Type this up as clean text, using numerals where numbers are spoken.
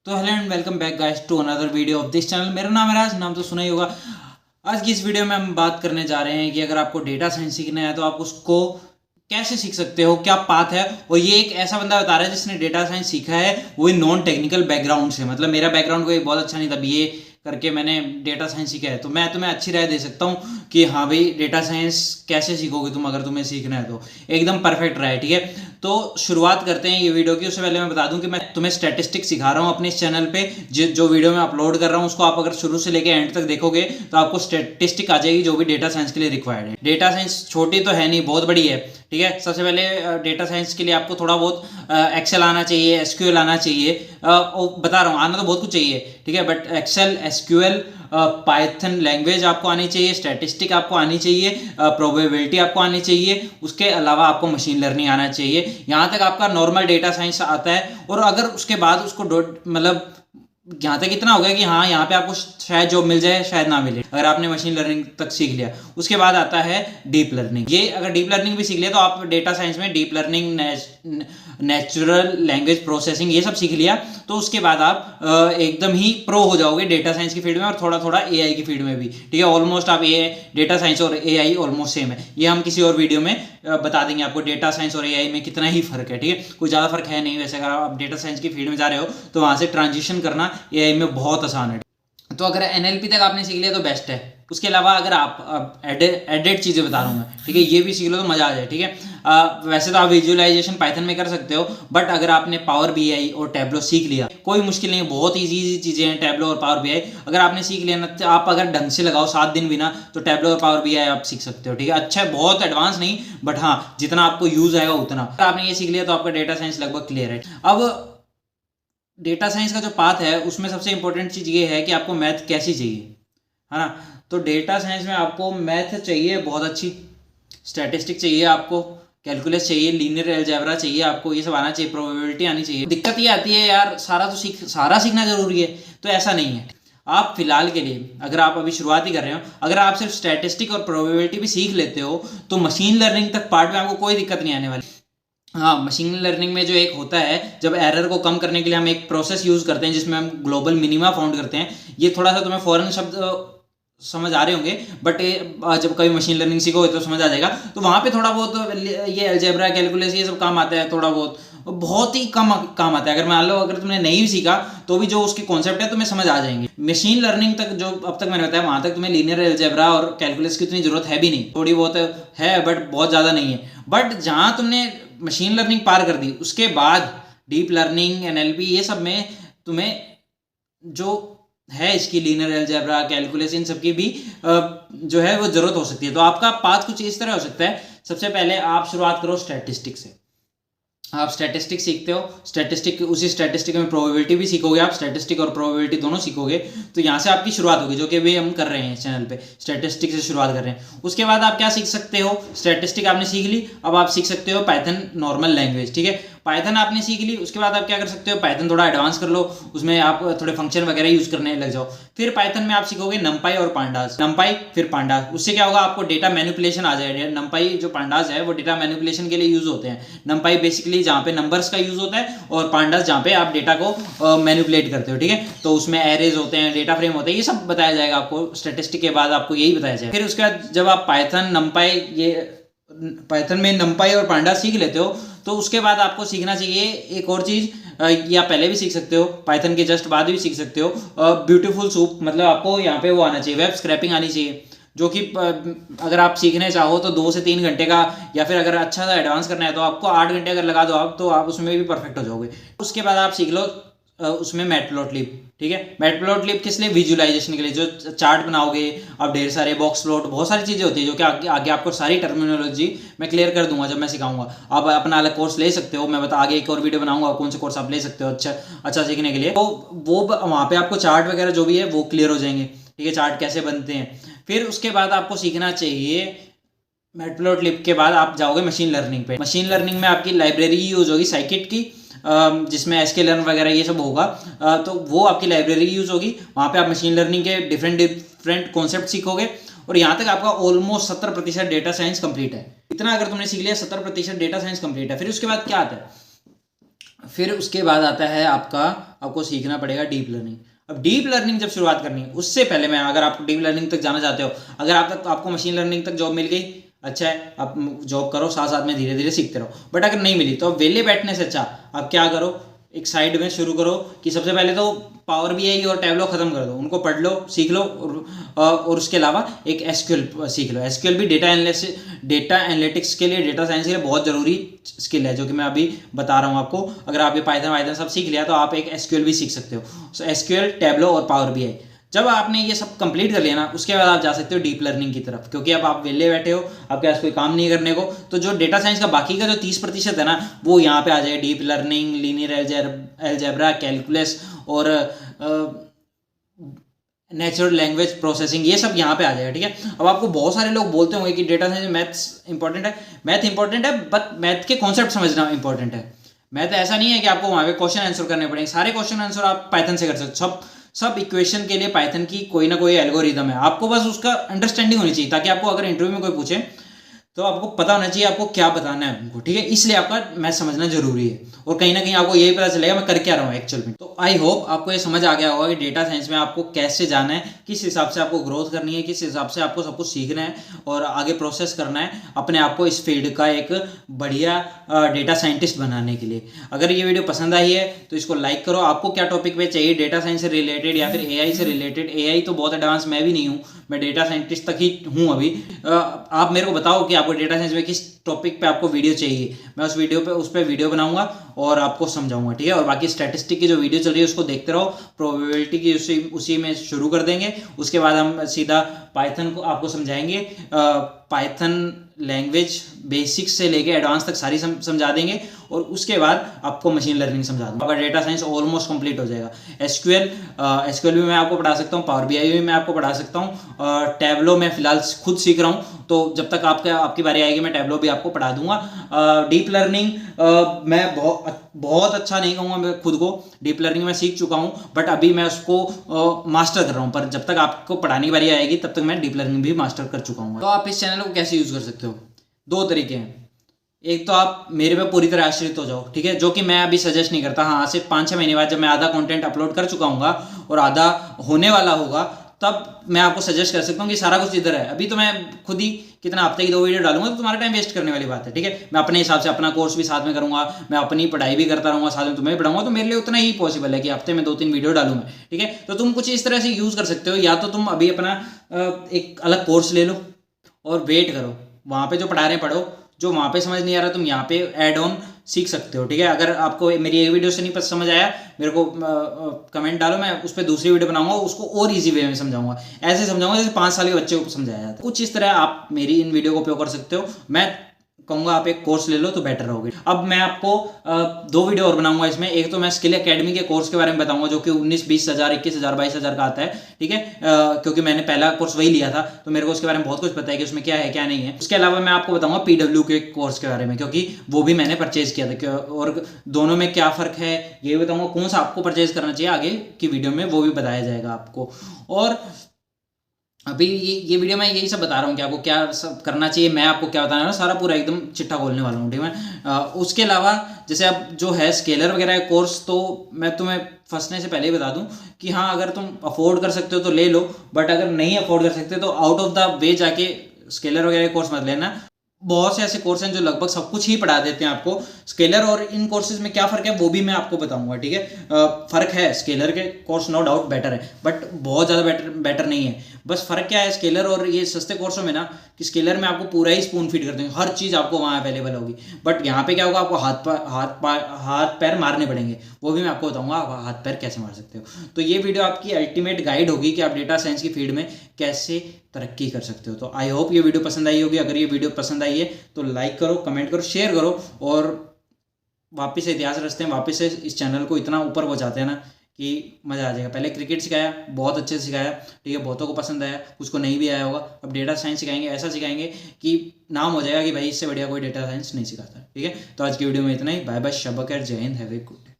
तो hello and welcome back guys to another video of this channel. मेरा नाम है राज, नाम तो सुना ही होगा। आज की इस वीडियो में हम बात करने जा रहे हैं कि अगर आपको डेटा साइंस सीखना है तो आप उसको कैसे सीख सकते हो, क्या पाथ है। और ये एक ऐसा बंदा बता रहा है जिसने डेटा साइंस सीखा है, वो नॉन टेक्निकल बैकग्राउंड से। मतलब मेरा बैकग्राउंड कोई बहुत अच्छा नहीं था, बीए करके मैंने डेटा साइंस सीखा है, तो मैं तुम्हें अच्छी राय दे सकता हूँ कि हाँ भाई डेटा साइंस कैसे सीखोगे तुम, अगर तुम्हें सीखना है तो एकदम परफेक्ट राय। ठीक है, तो शुरुआत करते हैं ये वीडियो की। उससे पहले मैं बता दूं कि मैं तुम्हें स्टैटिस्टिक्स सिखा रहा हूँ अपने इस चैनल पे। जो वीडियो मैं अपलोड कर रहा हूँ उसको आप अगर शुरू से लेकर एंड तक देखोगे तो आपको स्टैटिस्टिक आ जाएगी जो भी डेटा साइंस के लिए रिक्वायर्ड है। डेटा साइंस छोटी तो है नहीं, बहुत बड़ी है। ठीक है, सबसे पहले डेटा साइंस के लिए आपको थोड़ा बहुत एक्सेल आना चाहिए, एसक्यूएल आना चाहिए। बता रहा हूँ, आना तो बहुत कुछ चाहिए, ठीक है, but Excel, SQL, Python language आपको आनी चाहिए, स्टैटिस्टिक आपको आनी चाहिए, प्रोबेबिलिटी आपको आनी चाहिए। उसके अलावा आपको मशीन लर्निंग आना चाहिए। यहाँ तक आपका नॉर्मल डेटा साइंस आता है। और अगर उसके बाद उसको मतलब यहाँ तक इतना हो गया कि हाँ यहाँ पे आपको शायद जॉब मिल जाए, शायद ना मिले, अगर आपने मशीन लर्निंग तक सीख लिया। उसके बाद आता है डीप लर्निंग। ये अगर डीप लर्निंग भी सीख लिया तो आप डेटा साइंस में deep learning, natural language processing ये सब सीख लिया तो उसके बाद आप एकदम ही प्रो हो जाओगे डेटा साइंस की फील्ड में, और थोड़ा थोड़ा एआई की फील्ड में भी। ठीक है, ऑलमोस्ट आप डेटा साइंस और एआई ऑलमोस्ट सेम है। ये हम किसी और वीडियो में बता देंगे आपको डेटा साइंस और एआई में कितना ही फर्क है। ठीक है, कोई ज़्यादा फर्क है नहीं। वैसे अगर आप डेटा साइंस की फील्ड में जा रहे हो तो वहाँ से ट्रांजिशन करना एआई में बहुत आसान है। तो अगर एनएलपी तक आपने सीख लिया तो बेस्ट है। उसके अलावा अगर आप एडेड चीज़ें बता रहा हूँ मैं, ठीक है, ये भी सीख लो तो मज़ा आ जाए। ठीक है, वैसे तो आप विजुअलाइजेशन पाइथन में कर सकते हो, बट अगर आपने पावर बीआई और टैब्लो सीख लिया, कोई मुश्किल नहीं है, बहुत इजी चीज़ें हैं टैब्लो और पावर बीआई। अगर आपने सीख लिया ना, तो आप अगर ढंग से लगाओ 7 दिन बिना, तो टैब्लो और पावर बीआई आप सीख सकते हो। ठीक है, अच्छा है, बहुत एडवांस नहीं, बट हाँ जितना आपको यूज़ आएगा उतना। अगर आपने ये सीख लिया तो आपका डेटा साइंस लगभग क्लियर है। अब डेटा साइंस का जो पाथ है उसमें सबसे इंपॉर्टेंट चीज़ ये है कि आपको मैथ कैसी चाहिए, है ना। तो डेटा साइंस में आपको मैथ चाहिए बहुत अच्छी, स्टैटिस्टिक चाहिए आपको, कैलकुलस चाहिए, लीनियर अलजेब्रा चाहिए आपको, ये सब आना चाहिए, प्रोबेबिलिटी आनी चाहिए। दिक्कत ये आती है यार, सारा सीखना जरूरी है, तो ऐसा नहीं है। आप फिलहाल के लिए, अगर आप अभी शुरुआत ही कर रहे हो, अगर आप सिर्फ स्टैटिस्टिक और प्रोबेबिलिटी भी सीख लेते हो तो मशीन लर्निंग तक पार्ट में आपको कोई दिक्कत नहीं आने वाली। हाँ, मशीन लर्निंग में जो एक होता है, जब एरर को कम करने के लिए हम एक प्रोसेस यूज करते हैं जिसमें हम ग्लोबल मिनिमा फाउंड करते हैं। ये थोड़ा सा तुम्हें फॉरेन शब्द समझ आ रहे होंगे, बट जब कभी मशीन लर्निंग सीखोगे तो समझ आ जाएगा। तो वहाँ पे थोड़ा बहुत ये अलजेब्रा, कैलकुलस ये सब काम आता है, थोड़ा बहुत ही कम काम आता है। अगर मान लो अगर तुमने नहीं भी सीखा तो भी जो उसके कॉन्सेप्ट है तुम्हें समझ आ जाएंगे। मशीन लर्निंग तक जो अब तक मैंने बताया, वहाँ तक तुम्हें लीनियर अलजेब्रा और कैलकुलस की उतनी जरूरत है भी नहीं, थोड़ी बहुत है बट बहुत ज़्यादा नहीं है। बट जहाँ तुमने मशीन लर्निंग पार कर दी, उसके बाद डीप लर्निंग, एनएलपी, ये सब में तुम्हें जो है इसकी लीनियर अलजेब्रा, कैलकुलस, इन सब की भी जो है वो जरूरत हो सकती है। तो आपका पाथ कुछ इस तरह हो सकता है। सबसे पहले आप शुरुआत करो स्टैटिस्टिक से। आप स्टैटिस्टिक सीखते हो, उसी स्टैटिस्टिक में प्रोबेबिलिटी भी सीखोगे, आप स्टैटिस्टिक और प्रोबेबिलिटी दोनों सीखोगे। तो यहाँ से आपकी शुरुआत होगी, जो कि अभी हम कर रहे हैं इस चैनल पे, स्टैटिस्टिक से शुरुआत कर रहे हैं। उसके बाद आप क्या सीख सकते हो, स्टैटिस्टिक आपने सीख ली, अब आप सीख सकते हो पाइथन नॉर्मल लैंग्वेज। ठीक है, पाइथन आपने सीख ली, उसके बाद आप क्या कर सकते हो, पाइथन थोड़ा एडवांस कर लो, उसमें आप थोड़े फंक्शन वगैरह यूज करने लग जाओ। फिर पाइथन में आप सीखोगे नमपाई और पांडास, नमपाई फिर पांडास। उससे क्या होगा, आपको डेटा मैनिपुलेशन आ जाएगा। नमपाई जो पांडास है वो डेटा मैनिपुलेशन के लिए यूज होते हैं। नमपाई बेसिकली जहाँ पे नंबर्स का यूज होता है, और पांडास जहाँ पे आप डेटा को मैनिपुलेट करते हो। ठीक है, तो उसमें एरेज होते हैं, डेटा फ्रेम होते हैं, ये सब बताया जाएगा आपको। स्टैटिस्टिक के बाद आपको यही बताया जाएगा। फिर उसके बाद जब आप पाइथन, नमपाई, ये पाइथन में नमपाई और पांडास सीख लेते हो, तो उसके बाद आपको सीखना चाहिए एक और चीज़, या पहले भी सीख सकते हो, पाइथन के जस्ट बाद भी सीख सकते हो, ब्यूटीफुल सूप। मतलब आपको यहाँ पे वो आना चाहिए, वेब स्क्रैपिंग आनी चाहिए, जो कि अगर आप सीखने चाहो तो 2 से 3 घंटे का, या फिर अगर अच्छा सा एडवांस करना है तो आपको 8 घंटे अगर लगा दो आप, तो आप उसमें भी परफेक्ट हो जाओगे। उसके बाद आप सीख लो उसमें मैटप्लॉटलिब। ठीक है, मैटप्लॉटलिब किस लिए, विजुअलाइजेशन के लिए, जो चार्ट बनाओगे आप, ढेर सारे बॉक्स प्लॉट, बहुत सारी चीज़ें होती है जो कि आगे आपको सारी टर्मिनोलॉजी मैं क्लियर कर दूंगा जब मैं सिखाऊंगा। आप अपना अलग कोर्स ले सकते हो, मैं आगे एक और वीडियो बनाऊंगा कौन से कोर्स आप ले सकते हो अच्छा सीखने के लिए। तो वो वहाँ पे आपको चार्ट वगैरह जो भी है वो क्लियर हो जाएंगे। ठीक है, चार्ट कैसे बनते हैं। फिर उसके बाद आपको सीखना चाहिए, मैटप्लॉटलिब के बाद आप जाओगे मशीन लर्निंग पे। मशीन लर्निंग में आपकी लाइब्रेरी यूज होगी साइकिट की, जिसमें sklearn वगैरह ये सब होगा, तो वो आपकी लाइब्रेरी यूज होगी। वहाँ पे आप मशीन लर्निंग के डिफरेंट कॉन्सेप्ट सीखोगे, और यहाँ तक आपका ऑलमोस्ट 70% डेटा साइंस कंप्लीट है। इतना अगर तुमने सीख लिया, 70% डेटा साइंस कंप्लीट है। फिर उसके बाद क्या आता है, फिर उसके बाद आता है आपका आपको सीखना पड़ेगा डीप लर्निंग। अब डीप लर्निंग जब शुरुआत करनी है, उससे पहले मैं, अगर आप डीप लर्निंग तक जाना चाहते हो, अगर आपको मशीन लर्निंग तक जॉब मिल गई, अच्छा है, आप जॉब करो, साथ साथ में धीरे धीरे सीखते रहो। बट अगर नहीं मिली तो अब वेले बैठने से अच्छा आप क्या करो, एक साइड में शुरू करो कि सबसे पहले तो पावर बीआई और टैबलो खत्म कर दो, उनको पढ़ लो, सीख लो, और उसके अलावा एक एसक्यूएल सीख लो। एसक्यूएल भी डेटा एनालिटिक्स के लिए, डेटा साइंस के लिए बहुत जरूरी स्किल है, जो कि मैं अभी बता रहा हूँ आपको। अगर आप ये पाइथन सब सीख लिया तो आप एक एसक्यूएल भी सीख सकते हो। सो एसक्यूएल, टैबलो और पावर बीआई, जब आपने ये सब कंप्लीट कर लिया ना, उसके बाद आप जा सकते हो डीप लर्निंग की तरफ, क्योंकि अब आप वेले बैठे हो, आपके पास कोई काम नहीं करने को, तो जो डेटा साइंस का बाकी का जो 30% है ना, वो यहाँ पे आ जाएगा। Deep learning, linear algebra, calculus और नेचुरल लैंग्वेज प्रोसेसिंग, ये सब यहाँ पे आ जाएगा, ठीक है। अब आपको बहुत सारे लोग बोलते होंगे कि डेटा साइंस में मैथ्स इंपॉर्टेंट है। मैथ इंपॉर्टेंट है, बट मैथ के कॉन्सेप्ट समझना इंपॉर्टेंट है। मैथ ऐसा नहीं है कि आपको वहाँ पे क्वेश्चन आंसर करने पड़ेंगे, सारे क्वेश्चन आंसर आप पाइथन से कर सकते हो। सब इक्वेशन के लिए पाइथन की कोई ना कोई एल्गोरिदम है, आपको बस उसका अंडरस्टैंडिंग होनी चाहिए, ताकि आपको अगर इंटरव्यू में कोई पूछे तो आपको पता होना चाहिए आपको क्या बताना है उनको, ठीक है। इसलिए आपका मैथ समझना जरूरी है, और कहीं ना कहीं आपको यही पता चलेगा मैं कर क्या रहा हूँ एक्चुअल में। तो आई होप आपको ये समझ आ गया होगा कि डेटा साइंस में आपको कैसे जाना है, किस हिसाब से आपको ग्रोथ करनी है, किस हिसाब से आपको सब कुछ सीखना है और आगे प्रोसेस करना है अपने आप को इस फील्ड का एक बढ़िया डेटा साइंटिस्ट बनाने के लिए। अगर ये वीडियो पसंद आई है तो इसको लाइक करो। आपको क्या टॉपिक पे चाहिए, डेटा साइंस से रिलेटेड या फिर एआई से रिलेटेड? एआई तो बहुत एडवांस मैं भी नहीं हूँ, मैं डेटा साइंटिस्ट तक ही हूँ अभी। आप मेरे को बताओ कि आपको डेटा साइंस में किस टॉपिक पे आपको वीडियो चाहिए, मैं उस पर वीडियो बनाऊंगा और आपको समझाऊंगा, ठीक है। और बाकी स्टैटिस्टिक की जो वीडियो चल रही है उसको देखते रहो, प्रोबेबिलिटी की उसी में शुरू कर देंगे। उसके बाद हम सीधा पाइथन को आपको समझाएंगे, पाइथन लैंग्वेज बेसिक्स से लेके एडवांस तक सारी समझा देंगे, और उसके बाद आपको मशीन लर्निंग समझा दूंगा। आपका डेटा साइंस ऑलमोस्ट कंप्लीट हो जाएगा। एसक्यूएल भी मैं आपको पढ़ा सकता हूँ, पावर बीआई भी मैं आपको पढ़ा सकता हूँ, टैबलो मैं फिलहाल खुद सीख रहा हूँ, तो जब तक आपकी बारी आएगी मैं टैबलो भी आपको पढ़ा दूंगा। डीप लर्निंग मैं बहुत अच्छा नहीं कहूँगा मैं खुद को, डीप लर्निंग में सीख चुका हूँ, बट अभी मैं उसको मास्टर कर रहा हूँ। पर जब तक आपको पढ़ाने की बारी आएगी तब तक मैं डीप लर्निंग भी मास्टर कर चुका हूँ। तो आप इस चैनल को कैसे यूज़ कर सकते हो? दो तरीके हैं। एक तो आप मेरे पे पूरी तरह आश्रित हो जाओ, ठीक है, जो कि मैं अभी सजेस्ट नहीं करता। हाँ, सिर्फ 5-6 महीने बाद जब मैं आधा कंटेंट अपलोड कर चुका हूँगा और आधा होने वाला होगा, तब मैं आपको सजेस्ट कर सकता हूँ कि सारा कुछ इधर है। अभी तो मैं खुद ही कितना हफ्ते की 2 वीडियो डालूंगा, तो तुम्हारा टाइम वेस्ट करने वाली बात है, ठीक है। मैं अपने हिसाब से अपना कोर्स भी साथ में करूंगा, मैं अपनी पढ़ाई भी करता रहूँगा, साथ में तुम्हें भी पढ़ाऊंगा, तो मेरे लिए उतना ही पॉसिबल है कि हफ्ते में 2-3 वीडियो डालूँ मैं, ठीक है। तो तुम कुछ इस तरह से यूज़ कर सकते हो, या तो तुम अभी अपना एक अलग कोर्स ले लो और वेट करो, वहाँ पे जो पढ़ा रहे हैं पढ़ो, जो वहाँ पे समझ नहीं आ रहा तुम यहाँ पे ऐड ऑन सीख सकते हो, ठीक है। अगर आपको मेरी एक वीडियो से नहीं समझ आया, मेरे को कमेंट डालो, मैं उस पर दूसरी वीडियो बनाऊंगा, उसको और इजी वे में समझाऊंगा, ऐसे समझाऊंगा जैसे 5 साल के बच्चे को समझाया जाता है। कुछ इस तरह आप मेरी इन वीडियो को उपयोग कर सकते हो। मैं कहूँगा आप एक कोर्स ले लो तो बेटर रहोगे। अब मैं आपको 2 वीडियो और बनाऊंगा इसमें। एक तो मैं स्किल एकेडमी के कोर्स के बारे में बताऊंगा, जो कि 19-20 हज़ार, 21 हज़ार, 22 हज़ार का आता है, ठीक है। क्योंकि मैंने पहला कोर्स वही लिया था, तो मेरे को उसके बारे में बहुत कुछ पता है कि उसमें क्या है क्या नहीं है। उसके अलावा मैं आपको बताऊंगा पीडब्ल्यू के कोर्स के बारे में, क्योंकि वो भी मैंने परचेज किया था, और दोनों में क्या फ़र्क है ये बताऊंगा, कौन सा आपको परचेज करना चाहिए आगे की वीडियो में वो भी बताया जाएगा आपको। और अभी ये वीडियो में यही सब बता रहा हूँ कि आपको क्या सब करना चाहिए, मैं आपको क्या बताना है, सारा पूरा एकदम चिट्ठा खोलने वाला हूँ, ठीक है। उसके अलावा जैसे अब जो है स्केलर वगैरह कोर्स, तो मैं तुम्हें फंसने से पहले ही बता दूं कि हाँ, अगर तुम अफोर्ड कर सकते हो तो ले लो, बट अगर नहीं अफोर्ड कर सकते तो आउट ऑफ द वे जाके स्केलर वगैरह कोर्स मत लेना। बहुत से ऐसे कोर्स हैं जो लगभग सब कुछ ही पढ़ा देते हैं आपको। स्केलर और इन कोर्सेज में क्या फ़र्क है वो भी मैं आपको बताऊंगा, ठीक है। फ़र्क है, स्केलर के कोर्स नो डाउट बेटर है, बट बहुत ज़्यादा बेटर नहीं है। बस फ़र्क क्या है स्केलर और ये सस्ते कोर्सों में ना, कि स्केलर में आपको पूरा ही स्पून फीड कर देंगे, हर चीज़ आपको वहाँ अवेलेबल होगी, बट यहाँ पे क्या होगा, आपको हाथ पैर मारने पड़ेंगे। वो भी मैं आपको बताऊंगा आप हाथ पैर कैसे मार सकते हो। तो ये वीडियो आपकी अल्टीमेट गाइड होगी कि आप डेटा साइंस की फील्ड में कैसे तरक्की कर सकते हो। तो आई होप ये वीडियो पसंद आई होगी। अगर ये वीडियो पसंद आई है तो लाइक करो, कमेंट करो, शेयर करो, और वापस से इतिहास रचते हैं, वापस से इस चैनल को इतना ऊपर पहुँचाते हैं ना कि मज़ा आ जाएगा। पहले क्रिकेट सिखाया, बहुत अच्छे से सिखाया, ठीक है, बहुतों को पसंद आया, कुछ को नहीं भी आया होगा। अब डेटा साइंस सिखाएंगे, ऐसा सिखाएंगे कि नाम हो जाएगा कि भाई इससे बढ़िया कोई डेटा साइंस नहीं सिखाता, ठीक है। तो आज की वीडियो में इतना ही। बाय बाय, शब खैर, जय Hind, have a good day.